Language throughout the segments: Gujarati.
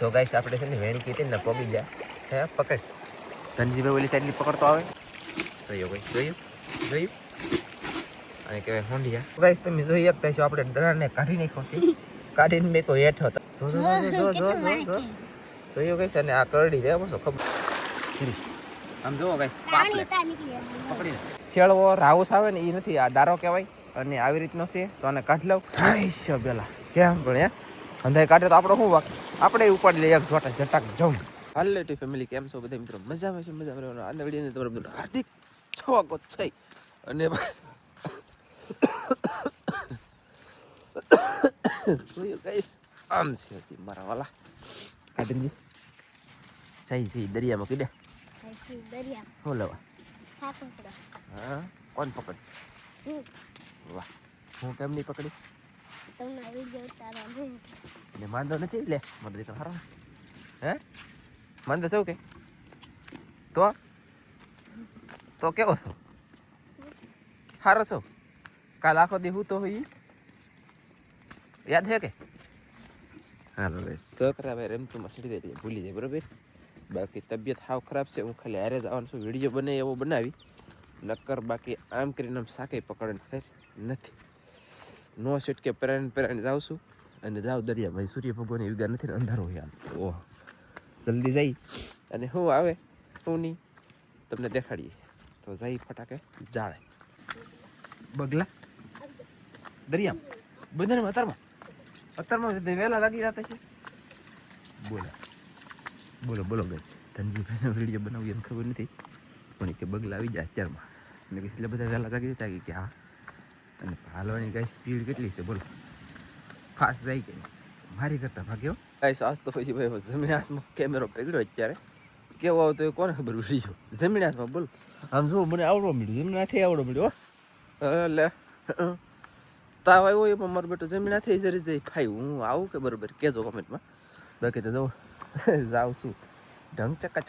તો ગાઈસ આપણે છે ને વેણી કીધી ને પગી જા હે પકડ ધનજીભાઈ ઓલી સાઈડની પકડતો આવે સહયો ગાઈસ જોયું અને કહેવાય હોંડિયા ગાઈસ તમે જોઈ શકતા છો આપણે ડરાને કાઢી નાખ્યો છે કાઢીને મેં કોઈ હેઠો હતો સહયો ગાઈસ અને આ કરડી દે બસ ખબર આમ જોવો ગાઈસ પકડી શેળવો રાઉસ આવે ને એ નથી આ દારો કહેવાય અને આવી રીતનો છે તો આને કાઢી લઉં હાઈશ પેલા કેમ પણ અંધાઈ કાઢે તો આપણે શું વાક આપણે ઉપાડી લઈએ એક જોટા જટાક જમ હાલે ટી ફેમિલી કેમ છો બધા મિત્રો મજામાં છે મજામાં આજના વિડીયોની તમારું બધું હાર્દિક સ્વાગત છે અને ગાઈસ આમ છે મારા વાલા કાઢીજી સહી સહી દરિયામાં કીધે દરિયા હું લેવા હા કોણ પકડશે વાહ હું કેમ નહીં પકડી ને માંદો નથી લે મારો દીકરો હારો હે માંદો છો કે તો કેવો છો હારો છો કાલ આખો દી હું તો હોય યાદ હે કે હા હવે છોકરા ભાઈ રમતું મસડી દે ભૂલી જાય બરોબર બાકી તબિયત હાવ ખરાબ છે હું ખાલી હારે જ આવવાનું છું વિડીયો બને એવો બનાવી નક્કર બાકી આમ કરીને આમ સાકે પકડને ફેર નથી નો છૂટકે પેરાને જાઉં છું અને જાઉં દરિયા ભાઈ સૂર્ય ભગવાન યુગા નથી ને અંધારો હોય આમ ઓહ જલ્દી જઈ અને શું આવે શું નહીં તમને દેખાડીએ તો જઈ ફટાકે જાળે બગલા દરિયામાં બંધનમાં અત્યારમાં વહેલા લાગી જતા છે બોલો ગઈ ધનજીભાઈનો વિડીયો બનાવી એને ખબર નથી પણ કે બગલા આવી જાય અત્યારમાં મેં એટલે બધા વહેલા જાગી દેતા કે હા અને હાલવાની ગાય સ્પીડ કેટલી છે બોલો ફાસ્ટ જાય કે મારી કરતા ભાગ્યો ગાઈસ આજ તો પછી ભાઈ જમીન હાથમાં કેમેરો પકડ્યો અત્યારે કેવો આવતો એ કોને ખબર વિડીયો જમીન હાથમાં બોલો આમ જો મને આવડો મળ્યો જમીન હાથે આવડો મળ્યો એટલે તાવ આવ્યો એ પણ મારો બેટો જમીન હાથે જરી જઈ ફાઈ હું આવું કે બરોબર કહેજો કમેન્ટમાં બાકી તો જાઉં જાઉં છું ઢંગ ચકા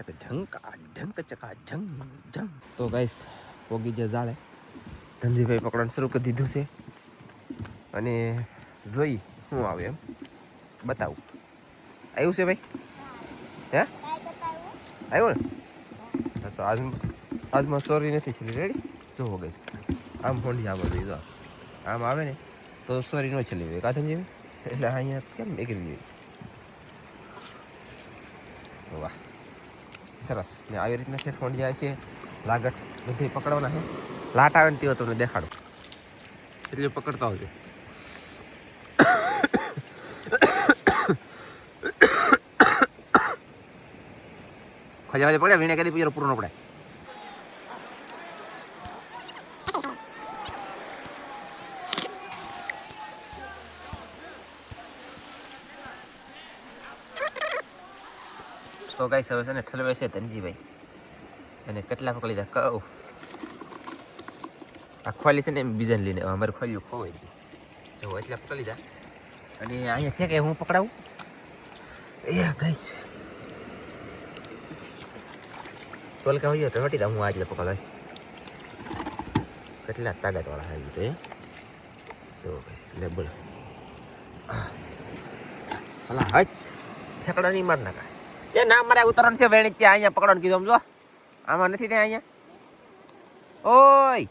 ઢંગ તો ગાઈસ પોગી જે જાળે ધનજીભાઈ પકડવાનું શરૂ કરી દીધું છે અને જોઈ શું આવે એમ બતાવું આવ્યું છે ભાઈ હે આવ્યો ને તો આજમાં સોરી નથી છેલ્લી રેડી જોવો ગઈશ આમ ફોન આવે જો આમ આવે ને તો સોરી ન છેલ્લી હોય કા ધનજીભાઈ એટલે અહીંયા કેમ નીકળી ગઈ વાહ સરસ ને આવી રીતના છે ફોન જાય છે લાગટ બધી પકડવાના છે લાટ આવે ને તેઓ તમને દેખાડો એટલે પકડતા આવજો ખોજા પડે વીણે કદી પિયર પૂરો ન પડે તો ગાઈસ હવે છે ને ઠલવે છે ધનજીભાઈ અને કેટલા પકડી દે કહું આ ખોલી છે ને એમ બીજાને લઈને અમારે ખોલ્યું ખોવાઈ ગયું જો એટલે પકડી દે અને અહીંયા છે કે હું પકડાવું એ ગાઈસ તોલકા હોય તો હટી દા હું આજે પકડાય કેટલા તાકાતવાળા હાજી તો એ જો ગાઈસ લે બોલો સલા હટ ઠેકડા નહીં માર નાખા એ ના મારે ઉતરણ છે વેણી ત્યાં અહીંયા પકડવાનું કીધું સમજો આમાં નથી ત્યાં અહીંયા ઓય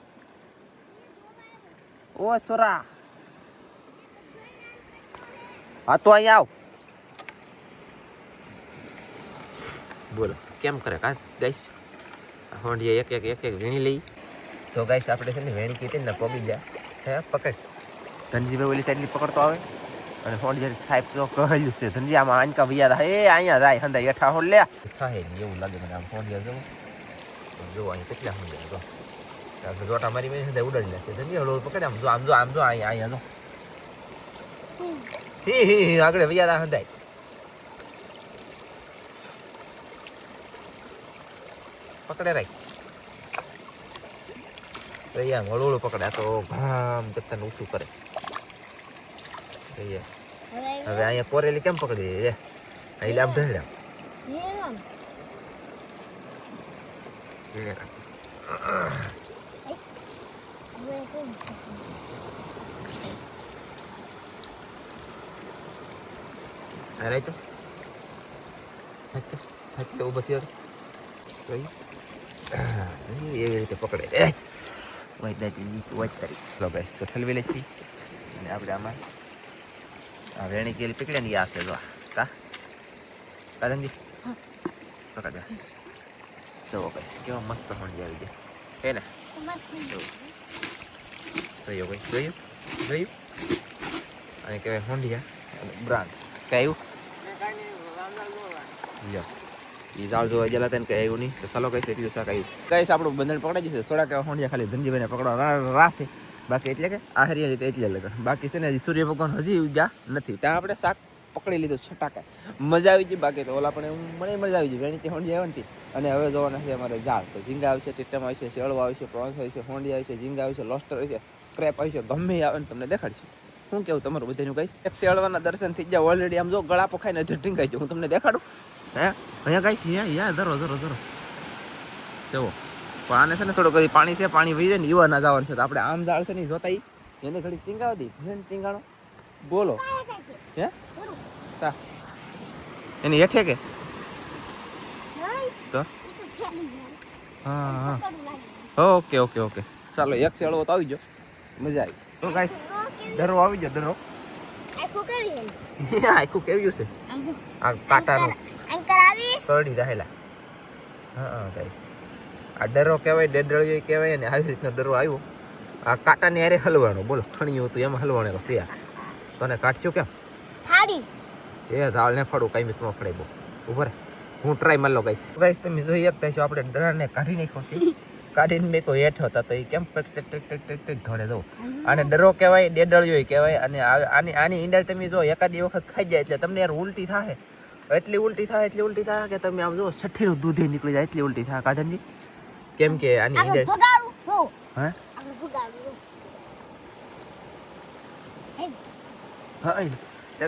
ઓ સોરા હા તો અહીંયા આવ બોલો કેમ કરે કા ગાઈસ હોંડિયા એક વેણી લઈ તો ગાઈસ આપણે છે ને વેણી કીધી ને પગી જા હે પકડ ધનજીભાઈ ઓલી સાઈડની પકડતો આવે અને હોંડિયા થાય તો કહેલું છે ધનજી આમાં આંકા વૈયા એ અહીંયા જાય હંદા હેઠા હોડ લે થાય એવું લાગે મને આમ હોંડિયા જવું જો અહીંયા કેટલા હોંડિયા જો જોટા મારી મેં હંદા ઉડાડી લે ધનજી હળો પકડે આમ જો અહીંયા જો હી આગળ વૈયા હંદાય પકડે રાખ તો અહીંયા હળવું પકડે આ તો ભામ કરતા ઊંચું કરે હવે અહીંયા કોરેલી કેમ પકડી એટલે આમ ઢળ્યા અરે તો તો ઊભો થયો સોઈ એવી રીતે પકડે લો ગાઈસ તો ઠલવી લે છે અને આપણે આમાં આ વેણી કેલી પકડે ને આ છે જો કા કારણજી પકડ જો ગાઈસ કેવો મસ્ત હોંડી આવી ગયા હે ને સોયો ગાઈસ સોયો અને કહેવાય હોંડિયા બ્રાન્ડ કઈ આવ્યું લ્યો એ જાળ જોવા ગયેલા હતા ને કઈ આવ્યું નહીં તો ચાલો કઈ એટલું શાક આવ્યું કઈ આપણું બંધન પકડાઈ જશે સોડા કે હોંડિયા ખાલી ધનજીભાઈને પકડવા રાશે બાકી એટલે કે આ હરિયા રીતે એટલે લગન બાકી છે ને હજી સૂર્ય ભગવાન હજી ગયા નથી ત્યાં આપણે શાક પકડી લીધું છટાકા મજા આવી ગઈ બાકી તો ઓલા પણ મને મજા આવી ગઈ વેણીથી હોંડિયા આવે ને અને હવે જોવાના છે અમારે ઝાડ તો ઝીંગા આવશે ટીટમ આવશે શેળવા આવશે પ્રોન્સ આવશે હોંડિયા આવશે ઝીંગા આવશે લોસ્ટર આવશે ક્રેપ આવશે ગમે આવે ને તમને દેખાડશું શું કેવું તમારું બધાનું કહીશ એક શેળવાના દર્શન થઈ ગયા ઓલરેડી આમ જો ગળા પખાઈને ઢીંગાઈ જાય હું તમને દેખાડું હે અહીંયા કઈ છે યા ધરો જવો પણ આને છે ને થોડું કદી પાણી છે પાણી વહી જાય ને યુવા ના જવાનું છે તો આપણે આમ ઝાડ છે ને જોતા એને ઘડી ટીંગાવ દી ટીંગાણો બોલો હે તા એની હેઠે કે તો હા ઓકે ચાલો એક શેળવો તો આવી ગયો મજા આવી તો ગાઈસ ડરો આવી ગયો ડરો આખું કેવું છે આ કાંટાનું કરડી રહેલા હા ગાઈસ આ ડરો કહેવાય ડેડળિયો કહેવાય ને આવી રીતનો ડરો આવ્યો આ કાંટાને યારે હલવાનો બોલો ખણ્યું હતું એમાં હલવાનો છે તને કાઢશું કેમ થાળી એ ધાળને ફાડું કાંઈ મિત્રો ફળે બહુ ઉભો રે હું ટ્રાય માર લો ગાઈસ તમે જોઈ શકતા છો આપણે ડરાને કાઢી નાખ્યો છે કાઢીને મેં કોઈ હેઠ હતા તો એ કેમ ધોડે દઉં અને ડરો કહેવાય ડેડળિયો કહેવાય અને આની ઈંડા તમે જો એકાદી વખત ખાઈ જાય એટલે તમને યાર ઉલટી થાય એટલી ઉલટી થાય કે તમે આમ જો છઠ્ઠીનું દૂધ નીકળી જાય એટલી ઉલટી થાય કાજનજી કેમ કે આની ઈંડા હા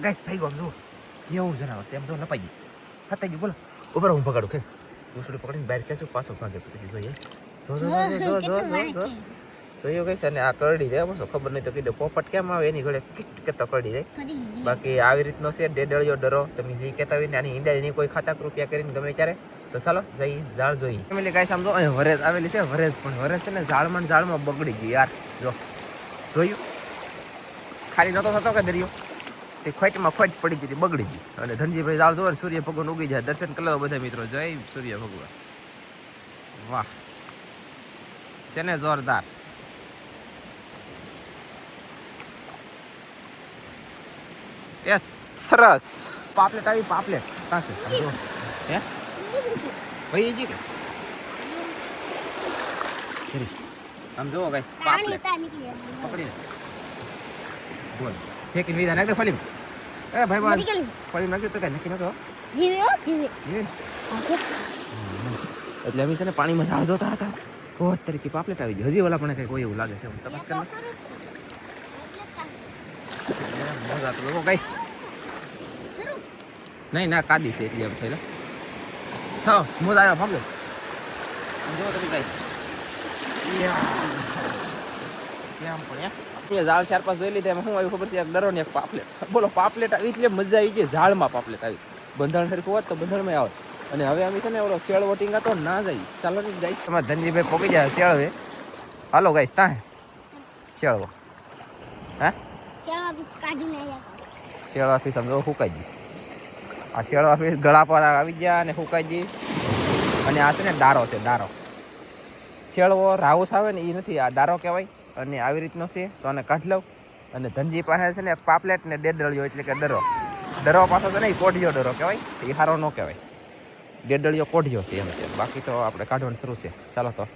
ગાઈસ ભાઈ ગયો જો કેવું જણાવર છે એમ તો લપાઈ ગયું ખાતા ગયું બોલો ઉપર હું પકડું કે દૂસરું પકડીને બહાર ખેંચું પાછો ભાગે પછી જોઈએ જોયો ગઈશ અને આ કરડી જાય બસો ખબર નહીં તો કીધું પોપટ કેમ આવે એની ઘડે કિટ કરતા કરડી જાય બાકી આવી રીતનો છે ડેડળિયો ડરો તમે જે કહેતા હોય ને આની ઈંડાની કોઈ ખાતા રૂપિયા કરીને ગમે ત્યારે તો ચાલો જઈ ઝાડ જોઈએ ફેમિલી ગાઈસ આમ જો અહીં વરેજ આવેલી છે વરેજ છે ને ઝાડમાં બગડી ગઈ યાર જો જોયું ખાલી નહોતો થતો કે દરિયો તે ખોટમાં ખોટ પડી ગઈ બગડી ગઈ અને ધનજીભાઈ ઝાડ જોવે સૂર્ય ભગવાન ઉગી જાય દર્શન કરી લો બધા મિત્રો જય સૂર્ય ભગવાન વાહ છે ને જોરદાર એ સરસ પાપલેટ આવી પાપલેટ કાં છે હે ભાઈ જી કે આમ જોવો ગાઈસ પાપલેટ પકડીને બોલ ઠેકી વિધા નાખ દે ફલીમ એ ભાઈ બાલ ફલીમ નાખ દે તો કઈ નક્કી નતો જીવે એટલે અમે છે ને પાણીમાં ઝાડ જોતા હતા બહુ તરીકે પાપલેટ આવી ગઈ હજી ઓલા પણ કઈ કોઈ એવું લાગે છે હું તપાસ કરી મજા તો લોકો ગાઈસ નહીં ના કાદી છે એટલે એમ થયેલા છ મોજ આવ્યો ભાગો જો તમે ગાઈસ કેમ પણ આપણે ઝાડ 4-5 જોઈ લીધા એમાં શું આવ્યું ખબર છે એક ડરો ને એક પાપલેટ બોલો પાપલેટ આવી એટલે મજા આવી ગઈ ઝાડમાં પાપલેટ આવી બંધારણ સરખું હોત તો બંધારણમાં આવે અને હવે અમે છે ને ઓલો શેળ વોટિંગ હતો ના જાય ચાલો ને ગાઈસ તમારે ધનજીભાઈ પોકી જાય શેળવે હાલો ગાઈસ તા શેળવો હા શેળવા ફી સમજો સુકાઈ ગઈ આ શેળવા ફી ગળા પર આવી ગયા અને સુકાઈ ગઈ અને આ છે ને દારો છે દારો શેળવો રાઉસ આવે ને એ નથી આ દારો કહેવાય અને આવી રીતનો છે તો આને કાઢી લઉં અને ધનજી પાસે છે ને એક પાપલેટ ને ડેડળિયો એટલે કે ડરો પાછો છે ને એ કોઢિયો ડરો કહેવાય એ સારો ન કહેવાય ડેડળિયો કોઢિયો છે એમ છે બાકી તો આપણે કાઢવાનું શરૂ છે ચાલો તો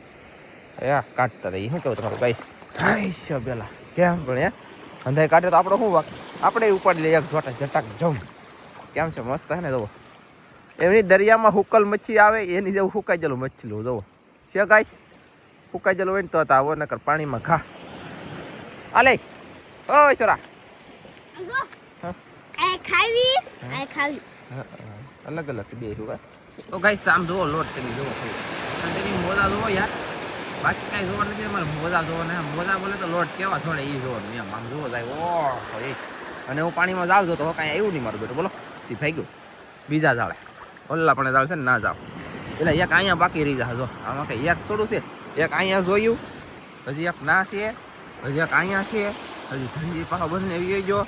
એ કાઢતા રહી શું કેવું તમારું ગાઈસ હાઈશ પેલા કેમ પણ અંધાઈ કાઢે તો આપણો શું વાક આપણે ઉપાડી લઈએ એક જોટા જટાક જમ કેમ છે મસ્ત હે ને જુઓ એમની દરિયામાં હુકલ મચ્છી આવે એની જેવું હુકાઈ ગયેલું મચ્છલું જુઓ છે ગાઈસ હુકાઈ ગયેલું હોય ને તો આવો નકર પાણીમાં ઘા આલે ઓ ઈશ્વરા અલગ અલગ છે બે હુકા તો ગાઈસ આમ જુઓ લોટ તમે જુઓ તમે મોજા જુઓ યાર બાકી કાંઈ જોવા નથી અમારે મોજા જોવો ને મોજા બોલે તો લોટ કેવા થોડે એ જોવાનું એમ આમ જોવો જાય ઓહો એ અને હું પાણીમાં જાળ જોતો કાંઈ આવ્યું નહીં મારું બેટું બોલો એ ભાઈ ગયું બીજા જાળે ઓલા પણ દાળ છે ને ના જાવ એટલે એક અહીંયા બાકી રહી જાય જો આમાં કઈ એક થોડું છે એક અહીંયા જોયું હજી એક ના છે હજી એક અહીંયા છે હજી ધનજી પાછો બંને આવી ગયો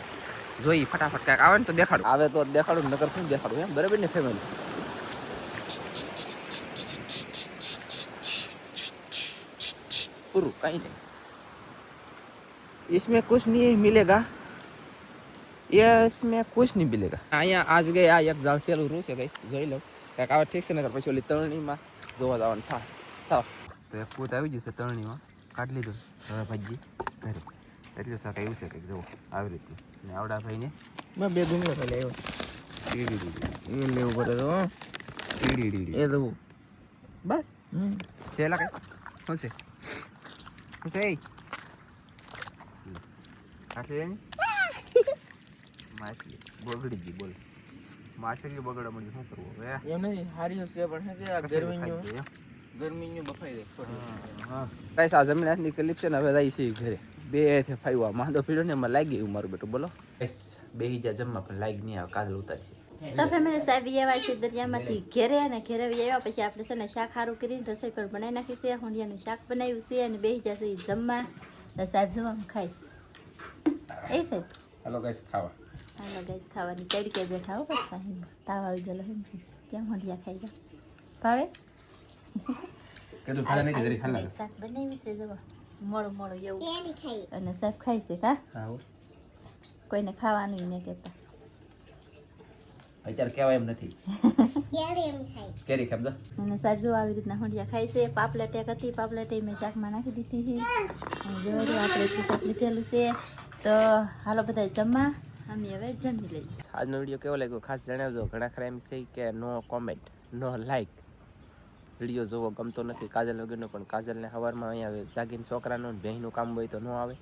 જોઈ ફટાફટ કાંઈક આવે ને તો દેખાડું આવે તો દેખાડું નગર શું દેખાડું એમ બરાબર ને ફેમિલી પૂરું કहीं नहीं इसमें कुछ नहीं मिलेगा ये इसमें कुछ नहीं मिलेगा અહીંયા આજ ગઈ આ એક જાળ સેલું રૂ છે ગઈ જોઈ લઉં કાંઈક આવે ઠીક છે નગર પછી ઓલી તરણીમાં જોવા જવાનું થાય ચાલો તો એક પૂત આવી ગયું છે તરણીમાં કાઢી લીધું હવે ભાજી ઘરે એટલું શાક આવ્યું છે કંઈક જુઓ આવી રીતનું ને આવડા ભાઈને મેં 2 ડુંગળો ખાઈ લેવો ટીડી એ લેવું પડે તો ટીડી એ દઉં બસ છેલ્લા કઈ શું છે શું છે આટલી લેની માછલી બગડી ગઈ બોલ માછલી બગડવા મળી શું કરવું હવે એમ નહીં હારી છે પણ છે કે આ ગરમીનું બફાઈ દે હા કઈ સા જમીન આજની ક્લિપ છે ને હવે જાય છે ઘરે બે થી ફાઈવા માંદો પીડ્યો ને એમાં લાગી ગયું મારું બેટું બોલો બેહી જા જમવા પણ લાગ નહીં આવે કાજલ ઉતારી છે તો ફેમિલી સાહેબ આવ્યા છે દરિયામાંથી ઘેરે અને ઘેરે આવ્યા પછી આપણે છે ને શાક સારું કરીને રસોઈ પણ બનાવી નાખી છે હોંડિયાનું શાક બનાવ્યું છે અને બેસી જશે જમવા તો સાહેબ જમવામાં ખાય એ સાહેબ હાલો ગાઈસ ખાવા હાલો ગાઈસ ખાવાની કઈ કે બેઠા હો પછી તાવ આવી ગયેલો હે કેમ હોંડિયા ખાઈ ગયા ભાવે કીધું ખાધા નહીં જરી ખાલા શાક બનાવ્યું છે જવા મોળું મોળું એવું અને સાહેબ ખાય છે કા હા કોઈને ખાવાનું ને કહેતા અત્યારે કહેવાય એમ નથી કેરી ખાબજો અને સાહેબ જો આવી રીતના હોંડિયા ખાય છે પાપલેટ એક હતી પાપલેટ મેં શાકમાં નાખી દીધી છે અને જો આપણે શાક લીધેલું છે તો હાલો બધા જમવા અમે હવે જમી લઈએ આજનો વિડીયો કેવો લાગ્યો ખાસ જણાવજો ઘણા ખરા એમ છે કે નો કોમેન્ટ નો લાઈક વિડીયો જોવો ગમતો નથી કાજલ વગરનો પણ કાજલને સવારમાં અહીંયા જાગીને છોકરાનો બહેનનું કામ હોય તો ન આવે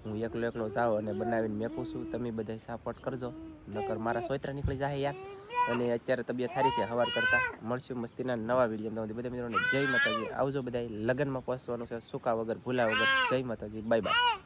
હું એકલો જાઉં અને બનાવીને મેકું છું તમે બધા સપોર્ટ કરજો નકર મારા સોયત્રા નીકળી જાય યાર અને અત્યારે તબિયત સારી છે સવાર કરતાં મળશું મસ્તીના નવા વિડીયો બધા મિત્રોને જય માતાજી આવજો બધા લગ્નમાં પહોંચવાનું છે સુકા વગર ભૂલા વગર જય માતાજી બાય બાય